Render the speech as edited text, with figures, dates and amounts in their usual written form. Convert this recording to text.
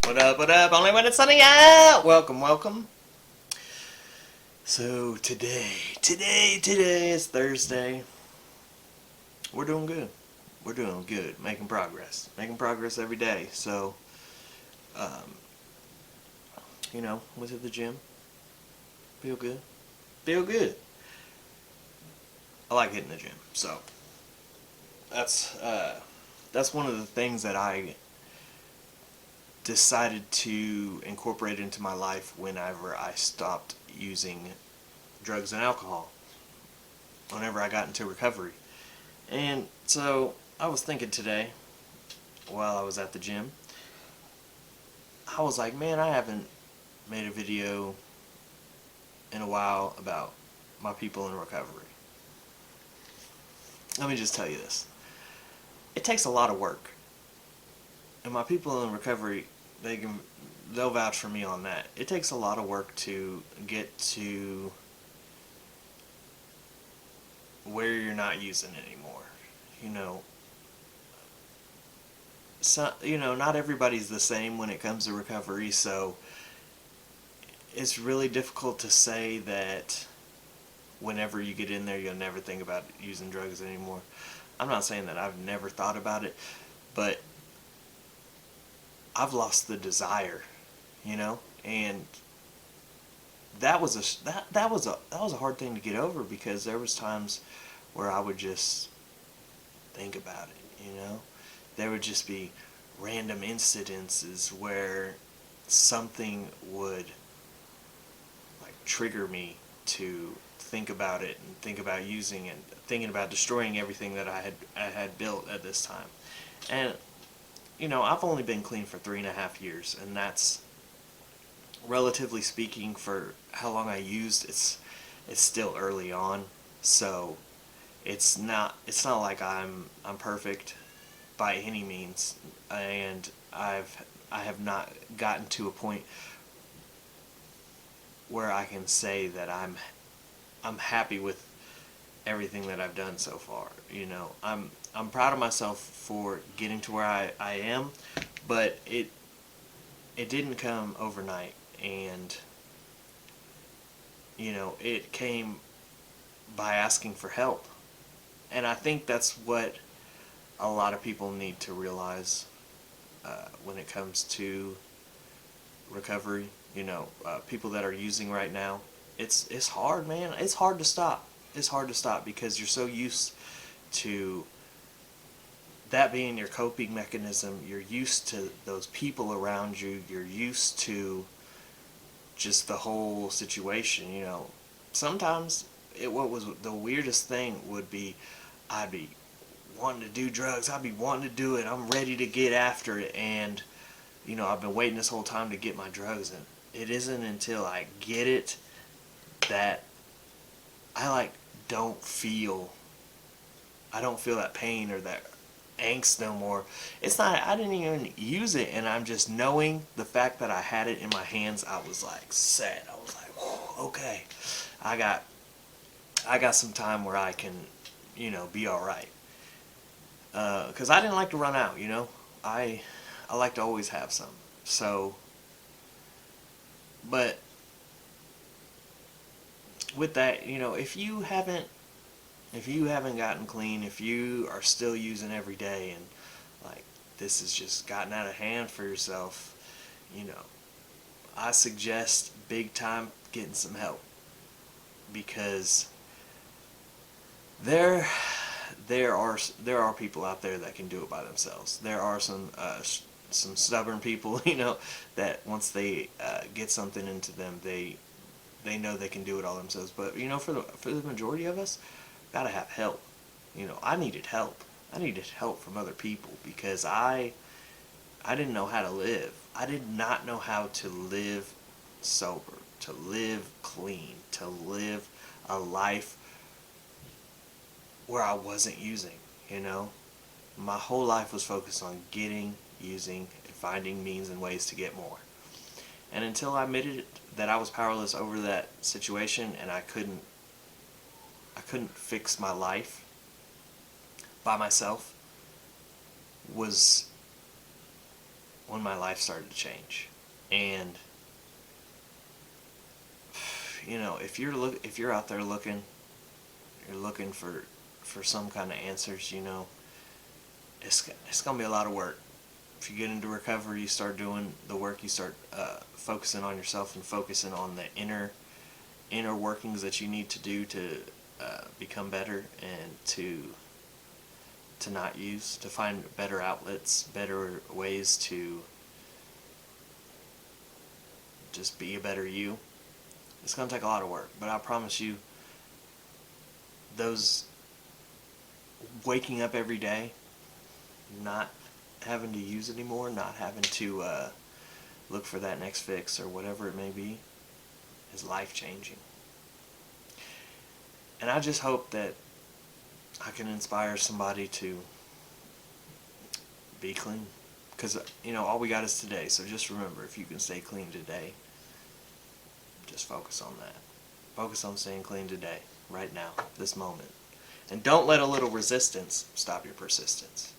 What up, what up? Only when it's sunny out! Welcome, welcome. So today is Thursday. We're doing good. We're doing good. Making progress. Making progress every day. So, um, went to the gym. Feel good. Feel good. I like hitting the gym. So, that's, that's one of the things that I decided to incorporate into my life whenever I stopped using drugs and alcohol, whenever I got into recovery. And so I was thinking today, while I was at the gym, I was like, man, I haven't made a video in a while about my people in recovery. Let me just tell you this. It takes a lot of work. And my people in recovery, they'll vouch for me on that. It takes a lot of work to get to where you're not using anymore. You know, not everybody's the same when it comes to recovery, so it's really difficult to say that whenever you get in there, you'll never think about using drugs anymore. I'm not saying that I've never thought about it, but I've lost the desire, and that was a hard thing to get over because there was times where I would just think about it. There would just be random incidences where something would like trigger me to think about it and think about using it, thinking about destroying everything that I had built at this time. And I've only been clean for 3.5 years, and that's, relatively speaking, for how long I used. It's still early on, so it's not like I'm perfect by any means, and I have not gotten to a point where I can say that I'm happy with everything that I've done so far. I'm proud of myself for getting to where I am, but it didn't come overnight, and it came by asking for help. And I think that's what a lot of people need to realize when it comes to recovery. People that are using right now, it's hard, man. It's hard to stop. It's hard to stop because you're so used to that being your coping mechanism. You're used to those people around you. You're used to just the whole situation. Sometimes what was the weirdest thing would be, I'd be wanting to do drugs. I'd be wanting to do it. I'm ready to get after it, and I've been waiting this whole time to get my drugs, and it isn't until I get it that I don't feel I don't feel that pain or that angst no more. It's not, I didn't even use it, and I'm just knowing the fact that I had it in my hands. I was like set. I was like, whew, okay, I got some time where I can be all right. Because I didn't like to run out. I like to always have some. So, but with that, if you haven't gotten clean, if you are still using every day, and like this has just gotten out of hand for yourself, you know, I suggest big time getting some help, because there there are people out there that can do it by themselves. There are some stubborn people, that once they get something into them, they know they can do it all themselves. But for the majority of us, gotta have help. I needed help. I needed help from other people because I didn't know how to live. I did not know how to live sober, to live clean, to live a life where I wasn't using. My whole life was focused on getting, using, and finding means and ways to get more. And until I admitted that I was powerless over that situation, and I couldn't fix my life by myself, was when my life started to change. And if you're out there you're looking for some kind of answers, it's gonna be a lot of work. If you get into recovery, you start doing the work, you start focusing on yourself and focusing on the inner workings that you need to do to become better, and to not use, to find better outlets, better ways to just be a better you. It's going to take a lot of work, but I promise you, those waking up every day, not having to use anymore, not having to look for that next fix or whatever it may be, is life changing. And I just hope that I can inspire somebody to be clean. Because, all we got is today. So just remember, if you can stay clean today, just focus on that. Focus on staying clean today, right now, this moment. And don't let a little resistance stop your persistence.